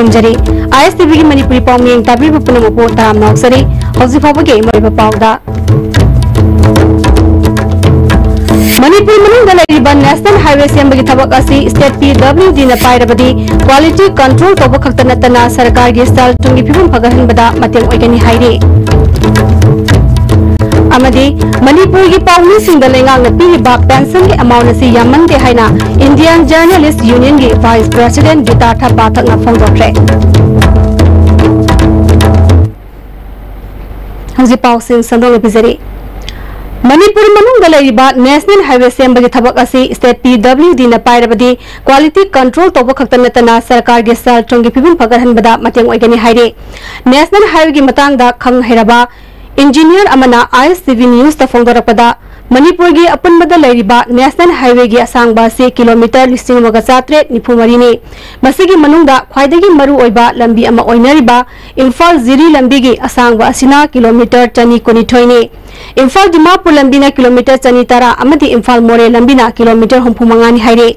खुरमजरी ISTV की मणिपुरी पाउमिंग ताबी पुनमपो ताम Nausari हौजी फाबगे मरिबा पाउदा Manipur मनुंग लैरिबा national highway सेंबगी थबक असी स्टेट PWD न पाइरबदी क्वालिटी कंट्रोल तोब खक्त नतना सरकार गी स्टाइल तुंगी फिबम फगहनबदा मतेंग ओइगनी हाइरे अमदी मणिपुर की पाउनी सिंग लेंगांग पीरिबा पेंशन के अमाउंट से यामनदे हाइना इंडियन जर्नलिस्ट यूनियन की वाइस प्रेसिडेंट गीता था पाठक न फोंदोखरे हंजी पाउसिंग संदोंग बिजरी मणिपुर मनुंग लैरिबा नेशनल हाईवे सेंबगी थबक असी स्टेट PWD न पाइरबदी क्वालिटी कंट्रोल तोब खक्त नतना सरकार गी स्टाइल तुंगी फिबम फगहनबदा मतेंग ओइगनी हाइरे नेशनल हाईवे की मतंगदा खंग हेरबा इंजीनियर अमना ISTV न्यूज तफोंदरपदा मणिपुर की अपुनबद लैरिबा नेशनल हाईवे की असांगबा से किलोमीटर 1793 ने मसिगी मनुंगदा ख्वाइदगी मरु ओइबा लंबी अमा ओइनरिबा इम्फाल जिरी लंबी की असांगबा असिना किलोमीटर 219 ने इम्फाल दिमापुर लंबीना किलोमीटर 213 अमदी इम्फाल मोरे लंबीना किलोमीटर 35 हाइरे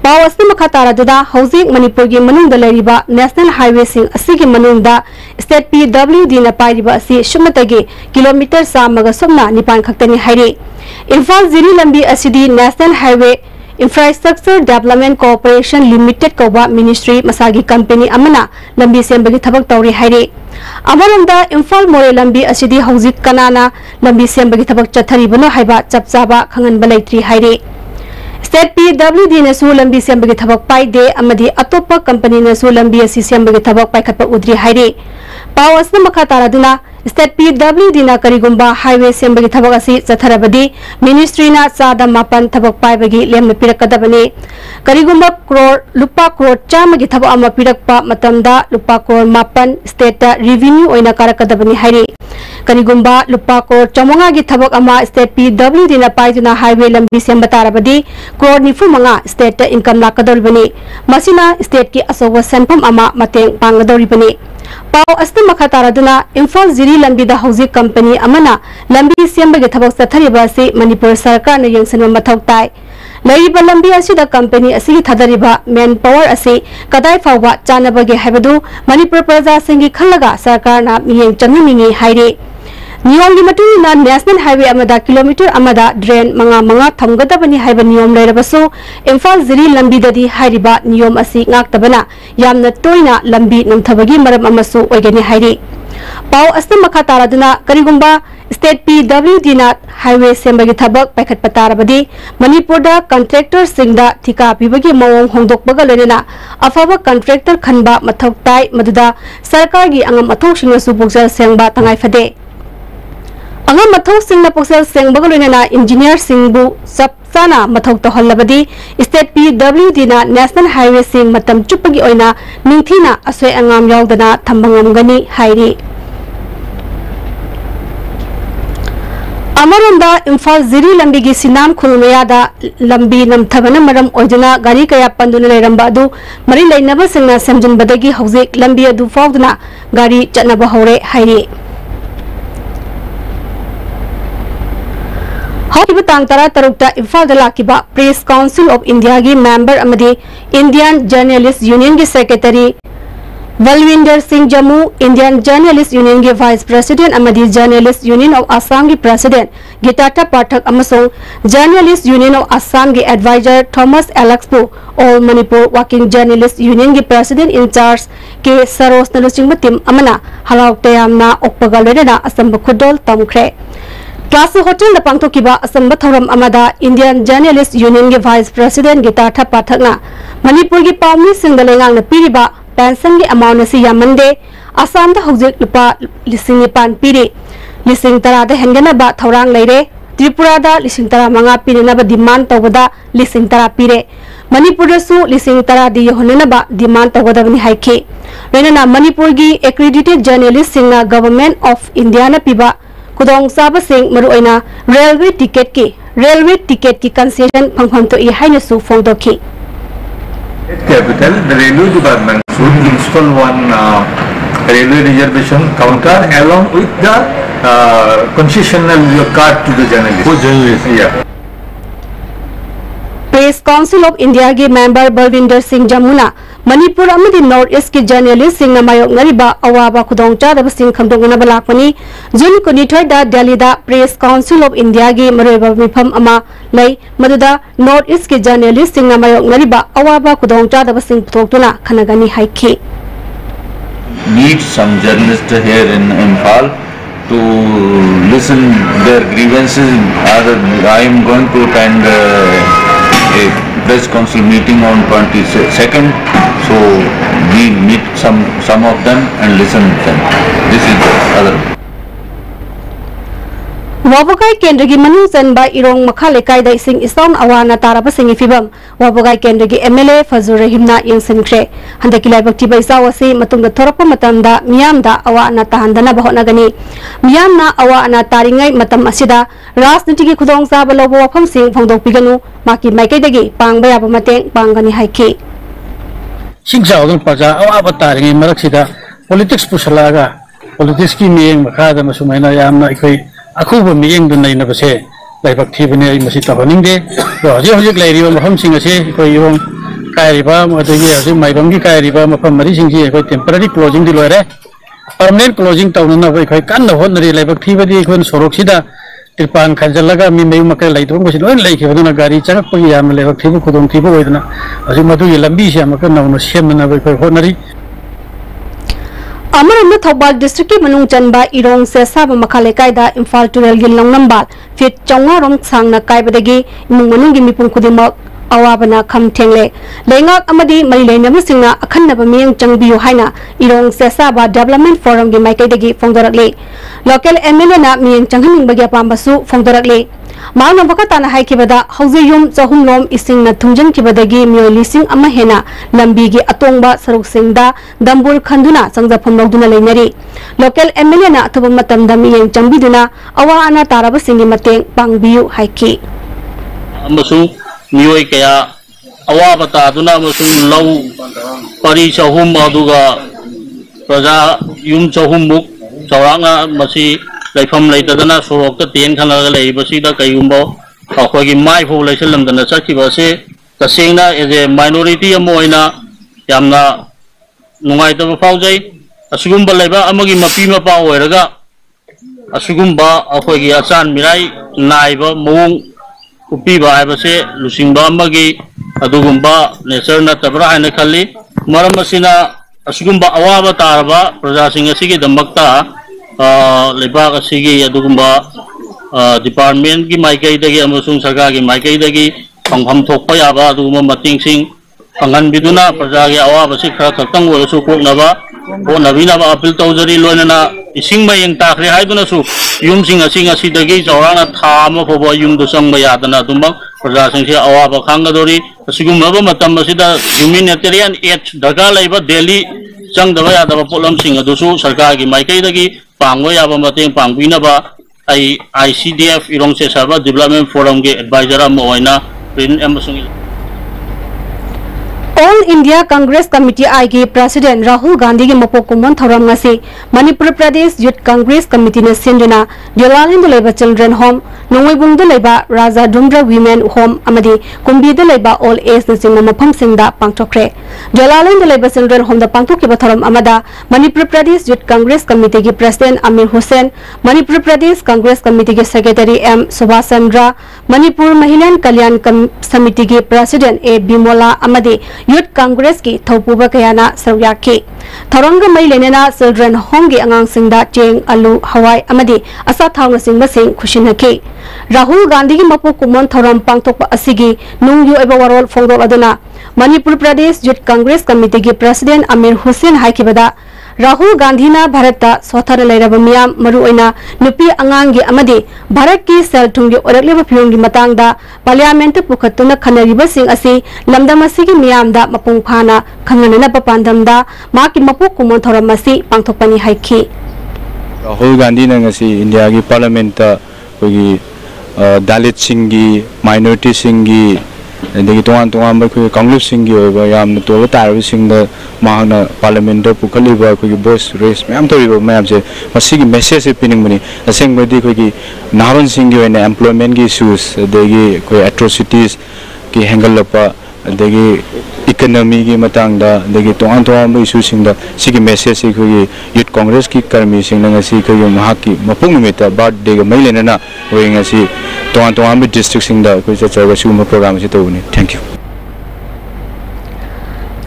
पाव अस्ति मखा तारादुदा हौजिक मणिपुर की मनुंग लैरिबा नेशनल हाईवे सिंग असिगी मनुंगदा स्टेट PWD न पाइरिबा असि सुमतगे किलोमीटर सामगा सोमना निपान खक्तनी हाइरे इम्फाल जिरी लंबी असिदी national highway infrastructure development corporation limited कौबा मिनिस्ट्री मसागी कंपनी अमना लंबी सेंबगी थबक तौरी हाइरे अमरंदा इम्फाल मोरे लंबी असिदी हौजिक कनाना लंबी सेंबगी थबक चथरिबनो हाइबा चपचाबा खंगनबा लैत्री हाइरे स्टेट PWD नसु लंबी सेंबगी थबक पाइदे अमदी अतोप्पा कंपनी नसु लंबी असि सेंबगी थबक पाइखतपा उद्री हाइरे पाव असना मखा तारादुना स्टेट PWD न करिगुंबा हाईवे सेंबगी थबक असि चथरबदी मिनिस्ट्री ना चादा मापन थबक पाइबगी लेमन पिरकदबने करिगुंबा लुपा करोड़ चामगी थबक अमा पिरकपा मतमदा लुपा करोड़ मापन स्टेट रेवेन्यू ओइना कारकदबने हाइरे करिगुंबा लुपा करोड़ चमोंगा की थबक अमा स्टेट PWD न पाइदुना हाईवे लंबी सेंब तारबदी करोड़ 95 स्टेट इनकम लाकदौरिबने मसिना स्टेट की असोब सेंफम अमा मतेंग पांगदौरिबने पाव अस्ति मखा तारादुना इम्फाल जिरी लंबीदा हौजिक कंपनी अमना लंबी सेंबगी थबक चथरिबा से मणिपुर सरकार ने यंगसनवा मथौ ताई लैरिबा लंबी असिदा कंपनी असिगी थदरिबा मैन पावर असे कदाई फावबा चानबगे हाइबदु मणिपुर प्रजा संगी खल्लगा सरकार ना मियेंग चंगनिंगी हाइरे नियम की मतुंगना नेशनल हाईवे अमदा किलोमीटर अमदा ड्रेन मंगा थमगदबनी हाइबा नियम लैरबसु इम्फाल जिरी लंबीददी हाइरिबा नियम असि ngaktabana yamna toina lambi namthabagi maram amasu oigani hairi पाव अस्ते मखा तारादुना करिगुंबा स्टेट PWD ना हाईवे सेंबगी थबक पैखत पतारबदी मणिपुर दा कॉन्ट्रैक्टर सिंगदा ठिका पिबगी मवोंग होंदोकबगा लेना अफाबा कॉन्ट्रैक्टर खनबा मथौ ताई मदुदा सरकार की अंगम मथौसिंगसु पुक्सल सेंबा तंगाई फदे अंगम मथौ सिंगना पुक्सल सेंबगा लेना इंजीनियर सिंगबु सबसाना मथौ तहल्लबदी स्टेट PWD ना नेशनल हाईवे सिंग मतम चुपगी ओइना निंथीना असोय अंगाम यावदना थंबंगमगनी हाइरी अमरंदा इम्फाल जिरी लंबी की सिनाम खुलमयादा लंबी नमथबना मरम ओइदना गाड़ी कया पंदुना लेरंबा दु मरि लैनबा सिंगना सेमजनबदगी हौजिक लंबी अदु फावदना गाड़ी चनबा हौरे हाइरी हौकिबा तांग तरा तरुक्ता इम्फाल लाकिबा प्रेस काउंसिल ऑफ इंडिया की मेंबर अमदी इंडियन जर्नलिस्ट यूनियन की secretary Balwinder Singh Jammu Indian journalist union के वाइस प्रेसिडेंट अमदी जर्नलिस्ट यूनियन ऑफ असम की प्रेसिडेंट गीताटा पाठक अमसों जर्नलिस्ट यूनियन ऑफ असम के एडवाइजर थॉमस एलेक्सबू और मणिपुर वर्किंग जर्नलिस्ट यूनियन के प्रेसिडेंट इंचार्ज के सरोज नलुचिंग टीम अमना हराव तयामना ओपगा लेना असंब खुदोल तमख्रे क्लास होटल पांथोकिबा असंब थौरम अमदा इंडियन जर्नलिस्ट यूनियन के वाइस प्रेसिडेंट गीताटा पाठकना मणिपुर की पावनी सिंग लेंगांग पीरिबा पेंशन की अमाउंट से यामंदे असम हौजिक लुपा 9,000 पीरे 10,000 हेंगनबा थौरांग लेरे त्रिपुरा 10,000 पीनब डिमांड तौबदा 10,000 पीरे मणिपुर 10,000 दी योहननबा डिमांड तौगदबनी हाइखे लेना मणिपुर की एक्रेडिटेड जर्नलिस्ट सिंगना गवर्नमेंट ऑफ इंडिया न पिबा खुदोंग चाबा सिंग मरुओइना रेलवे टिकट की कंसेशन फंगफम तो हाइनसु फोंदोखी Capital, the railway department should install one railway reservation counter along with the concessional card to the journalist. For journalists, yeah. Press council of India के मेंबर बलविंदर सिंह जमुना मणिपुर अमदी नॉर्थ ईस्ट की journalist सिंह मायोक्नरिबा अवाबा खुदोंगचादबसिंग खंगदोंगनबा लाखपनी June 23 Delhi press council of India की मरोइबा मिफम अमा लई मदुदा नॉर्थ ईस्ट की जर्नलिस्ट सिंह मायोक्नरिबा अवाबा खुदोंगचादबसिंग पुथोक्तुना खनगनी हाइखी Need some journalists here in Imphal to listen their grievances. I am going to attend a press council meeting on 22nd, so we meet some of them and listen to them. This is the other. वाबोगाई केंद्र की मनु चनबा इरोंग मखा लेकाई दा इसिंग इसाउन अवाना ताराबा सिंगी फिबम वाबोगाई केंद्र की MLA फजूर रहीमना यंगसनख्रे हंदकी लाइबक्ति बैसा वसी मतुंग थोरप मतमदा मियामदा अवाना ताहंदना बहोनगनी मियामना अवाना तारिंगै मतम असिदा राजनीति की खुदोंग साब लबो वफम सिंग फोंदोकपिगनु माकी माइकैदगी पांगबा याबा mateंग पांगगनी हाइखी सिंगजाउदन प्रजा अवाबा तारिंगै मरकसिदा पॉलिटिक्स पुसलागा पॉलिटिक्स की मियेंग मखादा मसुमैना यामना इखै अखुब मियेंग दुन नैना बसे लाइबक थीबने मसी तहनिंगदे हजे हजे लाइरिबा मफम सिंग असे कोई यों कायरिबा मदगी हजे माइबम की कायरिबा मफम मरी सिंगी कोई टेम्पररी क्लोजिंग दि लोरे परमानेंट क्लोजिंग तौनना कोई कन्न होनरी लाइबक थीबदी कोन सोरोक्सिदा तिरपान खंजलगा मी मेयु मके लाइदो मसी लोन लाइखिबदुना गाड़ी चंगपगी याम लाइबक थीबु खुदोंग थीबु ओइदना हजे मदुगी लंबी से अमक नौनो सेमना कोई होनरी अमरम थौबाल डिस्ट्रिक्ट की मनुंग चनबा इरोंग सेसाब मखाले कायदा इम्फाल टुरेल गी लंगनबाल फिट चौंगारोम सांगना कायबदगी इमुंग मनुंग गी मिपुंग खुदिमक अवाबना खम थेंगले लेंगाक अमदी मरी लेनबसिंगना अखन्नब मियंग चंगबियो हाइना इरोंग सेसाबा डेवलपमेंट फोरम गी माइकैदगी फोंदरकले लोकल एमएलए ना मियंग चंगहनिंगबगी अपामबसु फोंदरकले मांग बखताना हाइखिबदा हौजेयुम चहुमलोम इसिंगना थुंजनखिबदगी मियो लिसिंग अमा हेना लंबीगी अतोंगबा सरुकसिंगदा दंबुर खंदुना संगजफम लौदुना लेनरी लोकल एमएलए ना अथुब मतमदा मियंग चंगबिदुना अवा अना ताराबसिंगी mateंग पांगबियु हाइखी अमसुंग मियोय कया अवाब तादुना अमसुंग लौ परि चहुम अदुगा प्रजा युम चहुमुक चौरांगा मसी लाइफम लेतदना सोरोक तेन खनगा लेबसीदा कयुंबो अखोगी माइ फो लेसलमदना चखिबसे तसेंगना एज ए माइनॉरिटी अमोइना यामना नुंगाइतब फाउजै असुगुंबा लेबा अमगी मपी मपा ओइरगा असुगुंबा अखोगी अचान मिराई नाइबा मोंग उपीबा आइबसे लुसिंबा अमगी अदुगुंबा नेचर नतबरा हाइना खल्ली मरम असिना असुगुंबा अवाबा तारबा प्रजासिंग असिगी दमक्ता लेबाग असिगी अदुगुंबा डिपार्टमेंट की माइकैदगी अमसुंग सरकार की माइकैदगी फंगफम थोकपा याबा अदुगुंबा मतिंगसिंग फंगनबिदुना प्रजा की अवाबसि खरा खतंग ओरसु कोकनबा होनबिनबा अपील तौजरी लोनना इसिंग मयंग ताखरे हाइदुनसु युमसिंग असिंग असिदगी चौराना थाम फोबा युमदु संग यादना दुंबा प्रजा सिंगसे अवाबा खांगदोरी असिगुंबा मतम असिदा ह्यूमैनिटेरियन एड दरकार लेबा दिल्ली चंगदबा यादबा पोलम सिंग अदुसु सरकार की माइकैदगी पांगो याबा mateंग पांगबिनबा ICDF इरोंग सेसाबा डेवलपमेंट फोरम के एडवाइजर अमा ओइना प्रिंट अमसुंग all India Congress committee I के प्रेसिडेंट राहुल गांधी के मपोक कुमन थौरम ngasi Manipur Pradesh youth Congress committee ने सिंदुना जोलालिंद लेबा चिल्ड्रन होम नोंगैबुंग लेबा राजा दुमद्रा वीमेन होम अमदी कुंबीद लेबा ऑल एज नसिंग मफम सिंगदा पांगथोखरे जोलालिंद लेबा चिल्ड्रन होम दा पांगथोखिबा थौरम अमदा मणिपुर प्रदेश यूथ कांग्रेस कमिटी के प्रेसिडेंट अमीर हुसैन मणिपुर प्रदेश कांग्रेस कमिटी के सेक्रेटरी एम सुभाष चंद्र मणिपुर महिला कल्याण समिति के प्रेसिडेंट ए बिमोला अमदी यूथ कांग्रेस की थौपुबा कयाना सरुयाखी थौरंग मई लेनेना चिल्ड्रन होम की अंगांसिंगदा चेंग आलू हवाई अमदी असा थावना सिंगबा सिंग खुशिनखी राहुल गांधी की मपो कुमन थौरम पांगथोकपा असिगी नुंगयु एबा वरोल फोंदोक अदुना मणिपुर प्रदेश यूथ कांग्रेस कमिटी के प्रेसिडेंट अमीर हुसैन हाइखिबदा राहुल गांधी ना भारत सोथर लेरबा मियाम मरुओइना नुपी अंगांगी अमदी भारत की सेल थुंगी ओरकलेबा फियोंगी मतंगदा पार्लियामेंट पुखतुना खनरिबसिंग असि लमदम असिगी मियामदा मपुंग फाना खंगनना पांदमदा माकी मपु कुमन थौरम असि पांगथोकपनी हाइखी राहुल गांधी ने ngasi इंडिया की पार्लियामेंट कोई दलित सिंगी माइनॉरिटी सिंगी अदगी तोंगान तोंगान बखु कांग्रेस सिंगी ओबा याम तोल तारबि सिंग द माहना पार्लियामेंट पुखलिबा कोई वॉइस रेस मैम तोरिबो मैम से मसिगी मेसेज पिनिंग मनी असेंग बदी कोई नारन सिंगी ओने एम्प्लॉयमेंट की इश्यूज अदगी कोई एट्रोसिटीज की हेंगलप अदगी इकोनॉमी की मतंगदा अदगी तोआन तोआन इशू सिंगदा सिगी मेसेज से कोई यूथ कांग्रेस की कर्मी सिंगना ngasi कोई महाकी मपुंग निमित्त बर्थडे ग मैलेना होय ngasi तोआन तोआन डिस्ट्रिक्ट सिंगदा कोई चचरगा सुम प्रोग्राम से तोनी थैंक यू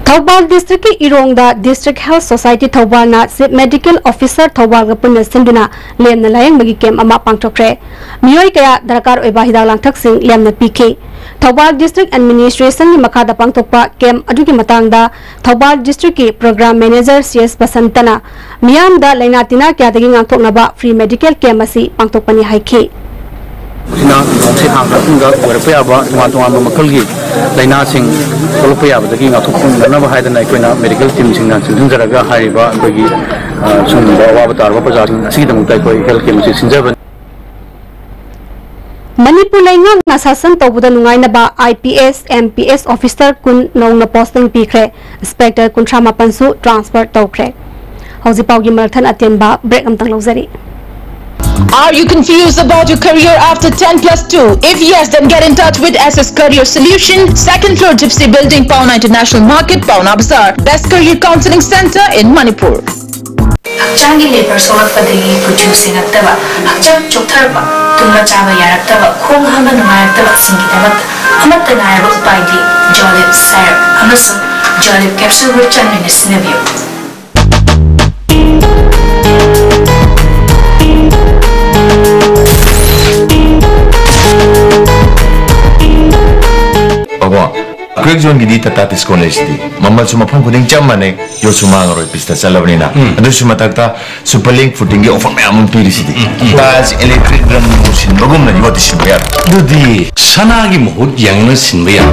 थौबाल डिस्ट्रिक्ट की इरोंगदा डिस्ट्रिक्ट हेल्थ सोसाइटी थौबाल ना चीफ मेडिकल ऑफिसर थौबाल ग पुन सिंदुना लेमना लायंग बगी कैम अमा पांगथोक्रे मियोय कया दरकार ओइबा हिदाक लांथक सिंग लेमना पीखे थौबाल डिस्ट्रिक्ट एडमिनिस्ट्रेशन की मखादा पांगथोकपा कैम अदुगी मतंगदा थौबाल डिस्ट्रिक्ट की प्रोग्राम मैनेजर सीएस बसंतना मियामदा लैना तिना क्यादगी ngang फ्री मेडिकल कैम असि पांगथोकपनि हाइखे सिना से हांगा ओरपयाबा तुआन मखल की लाइना सिंग ओरपयाबदगी नाथोखना हाइदना अखोइना मेडिकल टीम सिंगना सिंजरगा हारिबा अखोइगी सुंबा वाबतारबा प्रजासिंग असिगदमुक्ता अखोइ हेल्थ कैम से सिंजबन मणिपुर लेंगांग ना शासन तौबुदा नुंगाइनबा आईपीएस एमपीएस ऑफिसर कुन नौना पोस्टिंग पीख्रे इंस्पेक्टर कुंट्रा मापनसु ट्रांसफर तौख्रे हौजिपाउगी मरथन अत्यनबा ब्रेक अमतंग लौजरी Are you confused about your career after 10+2? If yes, then get in touch with SS Career Solution, 2nd floor Gypsy Building, Pauna International Market, Pauna Bazaar. Best Career Counseling Center in Manipur. Hakchangi labor solakpadagi producing attaba hakchang choktarba tunga chaba yaraktaba khong hama nungayaktaba singidaba amatta naiba upaidi Jolib syrup amasu Jolib capsule rich and sinabiyo Greg John gidi Tatis College di mamal cuma phang kuding jam mane yo cuma ngaroi pista chalabni na adu cuma takta superlink footing ge offer me amun piri sidi gas electric drum machine bagum na yoti simya dudi sana gi mohut yang na sinba ya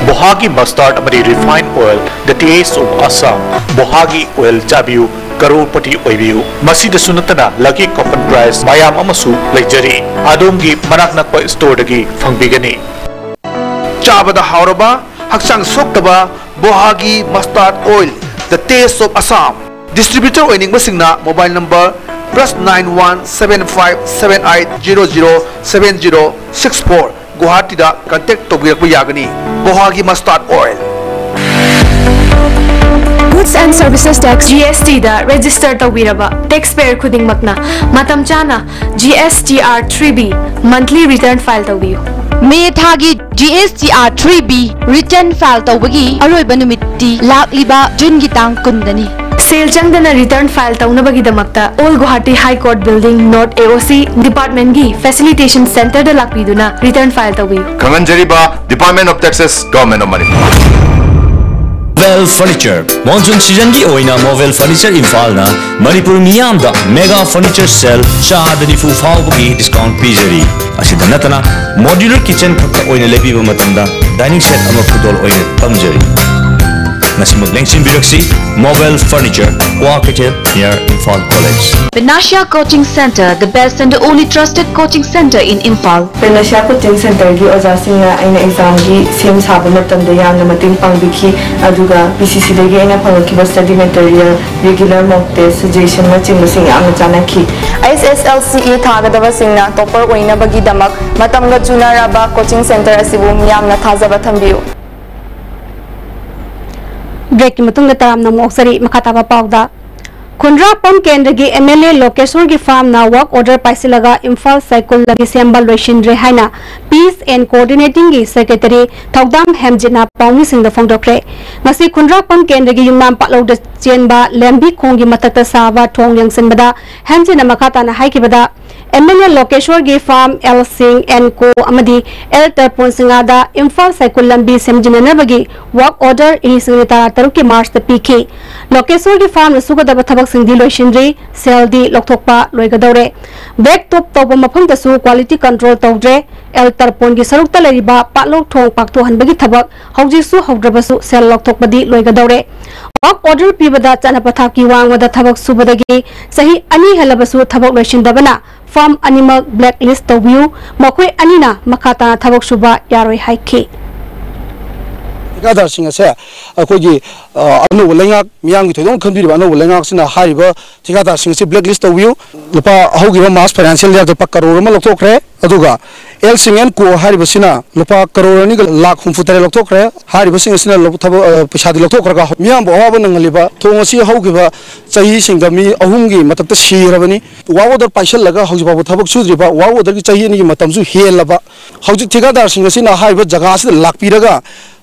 Bohagi mustard amari refined oil the taste of Assam Bohagi oil jabiu Karupati oibiu masida sunatana lucky coupon price mayam amasu lejari adongi manak nakpa store dagi fangbigani chabada hauraba haksang soktaba Bohagi mustard oil the taste of Assam distributor oining masingna mobile number +917578007064 Guwahati da contact tobirakpa yagani Bohagi mustard oil Goods and Services Tax GST da register tawiraba taxpayer khuding makna matam chana GSTR 3B monthly return file tawiyu May thagi GSTR 3B return file tawagi aroiba numitti lakliba June gi tang kundani Sale changdana return file tawnabagi damakta Old Guwahati High Court Building North AOC Department gi Facilitation Center da lakpiduna return file tawiyu Kanganjariba Department of Taxes Government of Manipur Movel Furniture Monsoon season gi oina Movel Furniture Imphal na Manipur miyam da mega furniture sale shahadani fu fawgi discount pizari asida natana modular kitchen khakta oina lebiba matamda dining set ama khudol oina tamjari nasimuk lengsin biraksi Movel Furniture Waketel near Imphal College Benasha Coaching Center the best and the only trusted coaching center in Imphal Benasha Coaching Center gi ojasinga aina exam gi sem saba matamda yamna mating pangbikhi aduga PCC dagi aina phangkiba study material regular mock test suggestion na chingusing amna chanakhi ISSLCE thagadaba singna topper oina bagi damak matamga chunaraba coaching center asibu yamna thajaba thambiu break की मतुंग ताराम नमोक्सरी मखाताबा पाउदा खुंड्रा पम केंद्र की MLA Lokeshwar की farm ना work order पाइसिलगा Imphal cycle लगी symbol लोशिंद्रे हाइना piece and coordinating की secretary थौदाम हेमजिना Pauni Singh the फोंगडोक्रे मसी खुंड्रा पम केंद्र की युमनाम पालोड चेनबा लेंबी खोंगी मतकता सावा थोंग यंगसनबदा हेमजिना मखाताना हाइकिबदा एमएलए लोकेश्वर की फार्म एल सिंह एंड को अमदी एल तरपोन सिंगादा इम्फाल साइकिल लंबी सेमजिननबगी वर्क ऑर्डर इनी सिंगने तारा तरुक की मार्च द पीखे लोकेश्वर की फार्म सुगदब थबक सिंधी लोइशिंद्री सेलदी लोकथोकपा लोइगदौरे बैक टॉप तौब मफम दसु क्वालिटी कंट्रोल तौद्रे एल तरपोन की सरुकता लेरिबा पालोक थोंग पाक्तो हनबगी थबक हौजिसु हौद्रबसु सेल लोकथोकपदी लोइगदौरे वर्क ऑर्डर पीबदा चनपथा की वांगवदा थबक सुबदगी सही अनि हलबसु थबक लोइशिंदबना फार्म अनिमक ब्लैक लिस्ट तौबियु मखोय अनिना मखाता थबक सुबा यारोय हाइखे ठेकेदारसिंग असे अखोगी अनोब लेंगाक मियांगी थोदों खंबिरिबा अनोब लेंगाक सिना हारिबा ठेकेदारसिंग से ब्लैक लिस्ट तौबियो लुपा अहोगिबा मास फाइनेंशियल ईयर लुपा करोड़ अमा लौथोखरे अदुगा एल सिंगन को हारिबसिना लुपा करोड़ नि लाख 63 लौथोखरे हारिबसिंग सिना पैसा लौथोखरगा मियांब अवाब नंगलिबा थोंगसी हौगिबा चही सिंग मी अहुमगी मतक सीरबनी वावदर पाइसलगा हौजिबाबो थबक सुद्रिबा वावदर की चही नि मतमसु हेलबा हौजि ठेकेदारसिंग सिना हारिबा जगह से लाकपिरगा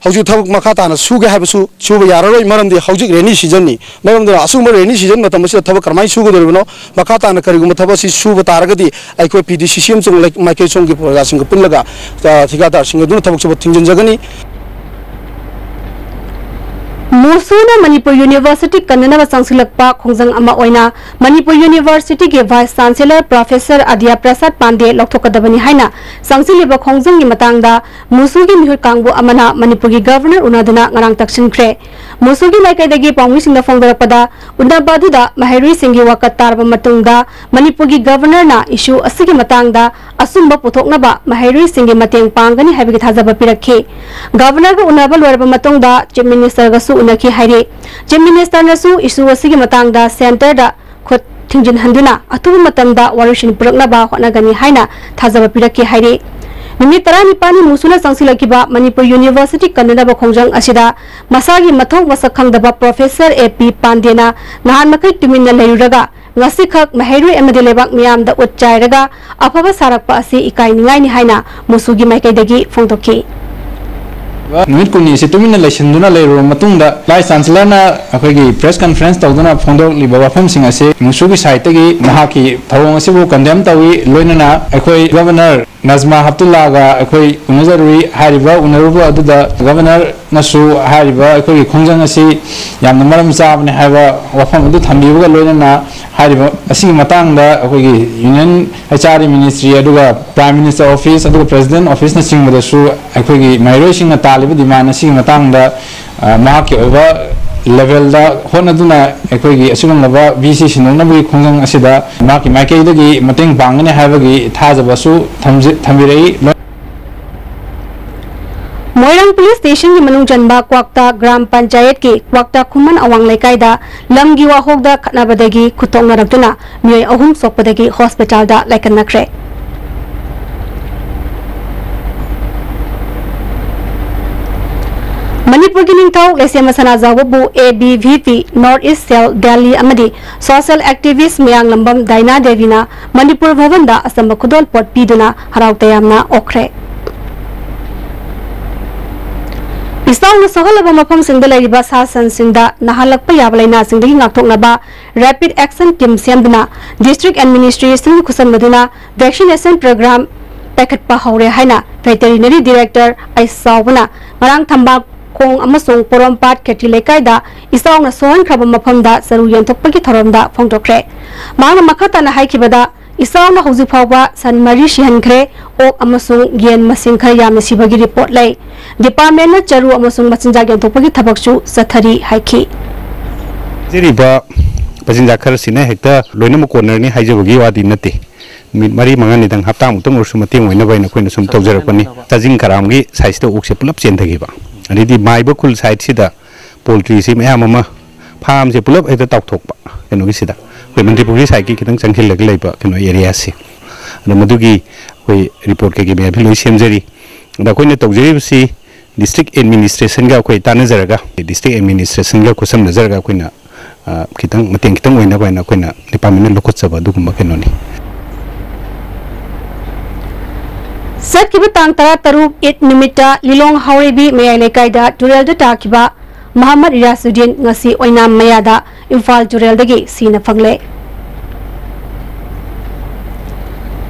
हौजि थबक मखा ताना सुगे हाबसु सुबा याररोय मरमदि हौजि रेनी सीजन नि मरमदि असुम रेनी सीजन मतमसे थबक करमाय सुगदरबनो मखा ताना करिगुम थबसि सुबा तारगदि आइको पीडीसी सीएम जों माइके सोंगी प्रजासिंग पुल्लगा ठेकेदारसिंग दुन थबक सुबा थिंजन जगनी मुसुना मणिपुर यूनिवर्सिटी कन्ननवा संसुलकपा खोंजंग अमा ओइना मणिपुर यूनिवर्सिटी के vice chancellor professor Adiya Prasad Pandey लौथोकदबनी हाइना संसिलिबा खोंजंग मतंगदा मुसुगी मिहुर कांगबु अमना मणिपुर की गवर्नर उनादना ngarang taksinkhre मुसुगी माइकाइदगी पाउंगिसिंगदा फोंगरपदा उनाबादुदा महैरुई सिंगी वाकत तारबा मतुंगदा मणिपुर की गवर्नर ना इशू असिगी मतंगदा असुंबा पुथोकनबा महैरुई सिंगी मतेंग पांगनी हाइबगी थाजबा पिरखे गवर्नर को उनाबा लोरबा मतुंगदा चीफ मिनिस्टर गसु उनकी हाइरे चीफ मिनिस्टर नसु इशू असिगी मतंगदा सेंटर दा खुद थिंजिन हंदुना अतुब मतंगदा वारुशिन पुरकनबा होनगनी हाइना थाजबा पिरखे हाइरे निमित 19 मुसुना संसिलकिबा मणिपुर यूनिवर्सिटी कन्ननबा खोंजंग असिदा मसागी मथों वसखंगदबा प्रोफेसर एपी पांडेना नहान मकै तुमिन्ना लेरुरगा ngasikhak mahairu emade lebak miyam da utchairaga afaba sarakpa asi ikai ningai ni haina musugi maikai dagi phongtokhi नुमित कुनी से तुमिन लेसनदुना लेरो मतुंगदा लाइ चांसलर ना अखोगी प्रेस कॉन्फ्रेंस तौदुना फोंदोक लिबा वफम सिंग असे मुसुगी साइट तगी महाकी थवंग असिबु कंडेम तवी लोइनना अखोई गवर्नर नजमा हब्दुल्ला गा अखोई उनजरुई हारिबा उनरुबा अदुदा गवर्नर नसु हारिबा अखोगी खोंजंग असी यामना मरम चाबने हाइबा वफम अदु थंबिबा लोइनना हारिबा असिगी मतंगदा अखोगी यूनियन एचआर मिनिस्ट्री अदुगा प्राइम मिनिस्टर ऑफिस अदुगा प्रेसिडेंट ऑफिस ना सिंगदसु अखोगी माइरोइ सिंग तालिब डिमांड असिगी मतंगदा महाकी ओबा लेवल दा होनदुना अखोगी असुगंगबा बीसी सिनोनबी खोंजंग असिदा माकी माइकेदगी मतेंग बांगने हाइबगी थाजबसु थंबिरई मोइरंग पुलिस स्टेशन की मनुंग जनबा क्वाक्ता ग्राम पंचायत की क्वाक्ता खुमन अवांग लेकाइदा लमगी वाहोगदा खनाबदगी खुतोंगनरक्तुना मियोय अहुम सोकपदगी हॉस्पिटल दा लाइकननख्रे मणिपुर की निंगथौ लेसेम सनाजावबु ABVP north east cell Delhi अमदी सोशल एक्टिविस्ट मयांग लंबम दाइना देवीना मणिपुर भवन दा असम खुदोल पोट पीदुना हराव तयामना ओखरे इस्ताउन सहलबा मफम सिंगदा लैरिबा सासन सिंगदा नहालकपा याबलाइना सिंगदगी ngaktoknaba रैपिड एक्शन टीम सेमदुना डिस्ट्रिक्ट एडमिनिस्ट्रेशन खुसनमदुना वैक्सीनेशन प्रोग्राम पैखटपा हौरे हाइना वेटरिनरी डायरेक्टर आइसावना ngarang thambak खोंग अमसोंग पोरमपाट खेटी लेकाइदा इसाउना सोहन खरबा मफमदा सरु यंथोकपगी थोरमदा फोंगदोखरे मांगना मखताना हाइखिबदा इसाउना हौजि फावबा सनमरी सिहनखरे ओक अमसोंग येन मसिंग खर यामना सिबगी रिपोर्ट लै डिपार्टमेंट ना चरु अमसोंग मचिंजा यंथोकपगी थबकसु सथरी हाइखि जिरिबा पचिंजा खर सिना हेक्ता लोइनम कोर्नर नि हाइजबगी वादी नते मिट मरी मंगन निदंग हप्ता मुतंग उरसु मतेंग ओइना बाइना खोइना सुम तौजरपनि चाजिंग खरामगी साइज तो ओकसे पुलप चेंथगिबा अनिदि माइबा खुल साइड सिदा पोल्ट्री सि मयाम अमा फार्म से पुलप हेक्ता तौथोकबा केनोगी सिदा कोइ मणिपुरी साइड की खितंग चंखिलग लैबा केनो एरिया से मधुगी कोई रिपोर्ट के मैं भी लोई सेमजरी अखोइना तौजरिबसि डिस्ट्रिक्ट एडमिनिस्ट्रेशन का कोई तानजरगा डिस्ट्रिक्ट एडमिनिस्ट्रेशन का खुसम नजरगा अखोइना खितंग मतेंग खितंग ओइना बाइना अखोइना डिपार्टमेंट लोखोत्सब दुगुम्बा केनोनी सत्किबा तांग तरा तरुक इत निमित्ता लिलोंग हाउरेबी मयाइ लेकाइदा टुरेलदा ताकिबा मोहम्मद रियासुद्दीन ngasi ओइनाम मयादा इम्फाल टुरेलदगी सीना फंगले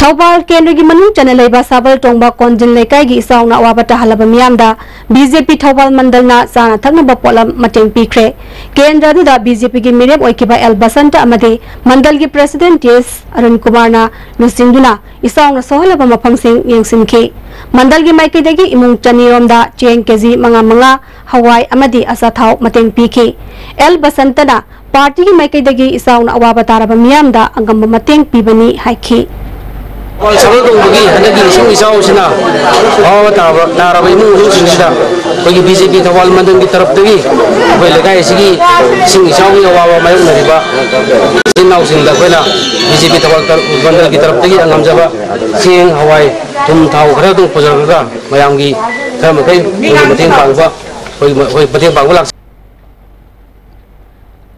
थौबाल केंद्र की मनु चनलेबा साबल टोंबा कोंजिन लेकाई की इसाउना अवाबता हलबा मियामदा बीजेपी थौबाल मंडलना साना थगनबा पोलम मटेंग पीख्रे केंद्र दुदा बीजेपी की मिरेम ओइकिबा एल बसंत अमदे मंडल की प्रेसिडेंट एस अरुण कुमार ना नुसिंगदुना इसाउना सोहलबा मफंगसिंग यंगसिनखे मंडल की माइकेदगी इमुंग चनीरोमदा चेंग केजी मंगा मंगा हवाई अमदी असाथाव मटेंग पीखे एल बसंतना पार्टी की माइकेदगी इसाउना अवाबता रबा मियामदा अंगम मटेंग पीबनी हाइखे सबल तौबगी हनगी इसिंग इचाउसिना अवाबता नारबा इमुंग सिंगसिदा कोई बीजेपी थवाल मंडल की तरफ तगी कोई लगाए सिगी सिंग इसावी अवावा मायम नरिबा सिनाव सिंग दा कोइना बीजेपी थवाल मंडल की तरफ तगी अंगमजबा सिंग हवाई तुम थाव खरा तुम पुजरगा मयाम की खम कई मतेंग पांगबा कोई मतेंग पांगबा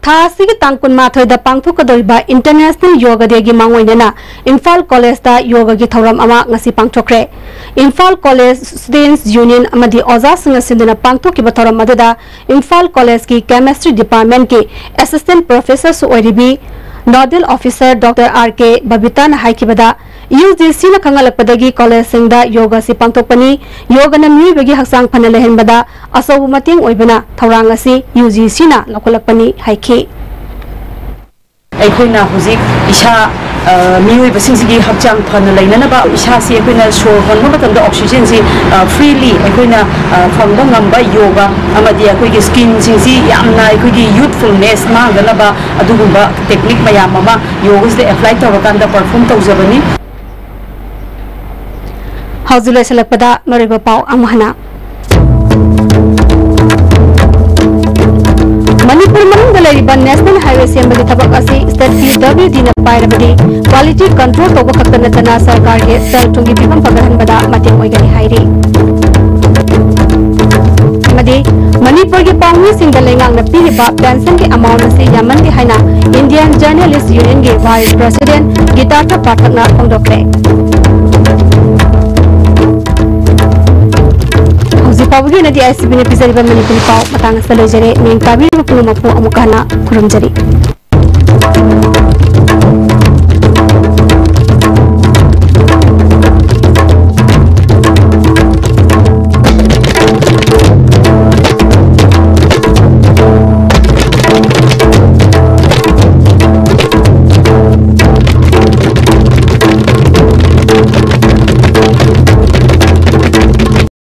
थासी की तांग कुनमाथोय दा पांगथोकदोरिबा इंटरनेशनल योगा डे की मांगोइना इम्फाल कॉलेज दा योगा की थौरम अमा ngasi पांगथोखरे इम्फाल कॉलेज स्टूडेंट्स यूनियन अमदी ओजा सिंग सिंदना पांगथोकिबा थौरम मददा इम्फाल कॉलेज की केमिस्ट्री डिपार्टमेंट के असिस्टेंट प्रोफेसर सुओरिबी nodal officer doctor RK. Babita न हाइकिबदा UGC न खंगलपदगी कॉलेज सिंगदा योगा से पांगथोकपनी योगा न मिबगी हक्सांग फन लेहनबदा असौब मतेंग ओइबना थौरांग असि UGC न लखलपनी हाइखि अखोइना हुजिक इशा मियोइबसिंगसिगी हक्चांग फन लेननबा इशा से अखोइना शोर होनबा मतंदा ऑक्सीजन से फ्रीली अखोइना फंगबा ngamba योगा अमदी अखोइगी स्किन सिंगसी यामना अखोइगी यूथफुलनेस मांगनबा अदुगुंबा टेक्निक मयाम अमा योगा से अप्लाई तौरकांदा परफॉर्म तौजबनी हौजुले सलकपदा मरिबा पाव अमहना मणिपुर मनुंग लेरिबा नेशनल हाईवे सेंबगी थबक असि स्टेट PWD न पाइरबदी क्वालिटी कंट्रोल तोबा खक्तनतना सरकार के सेल थुंगी पिबम फगहनबदा मतेंग ओइगनि हाइरि मदि मणिपुर के पाउनी सिंग लेंगांग न पिरिबा पेंशन के अमाउंट से यामन के हाइना इंडियन जर्नलिस्ट यूनियन के वाइस प्रेसिडेंट गीतार्थ पाठकना फोंदोक्रे पावगी नदी ICB ने पिजरिबा मणिपुर पाव मतंग सलोजरे मेन ताबी मपुनु मपु अमुकाना खुरमजरी।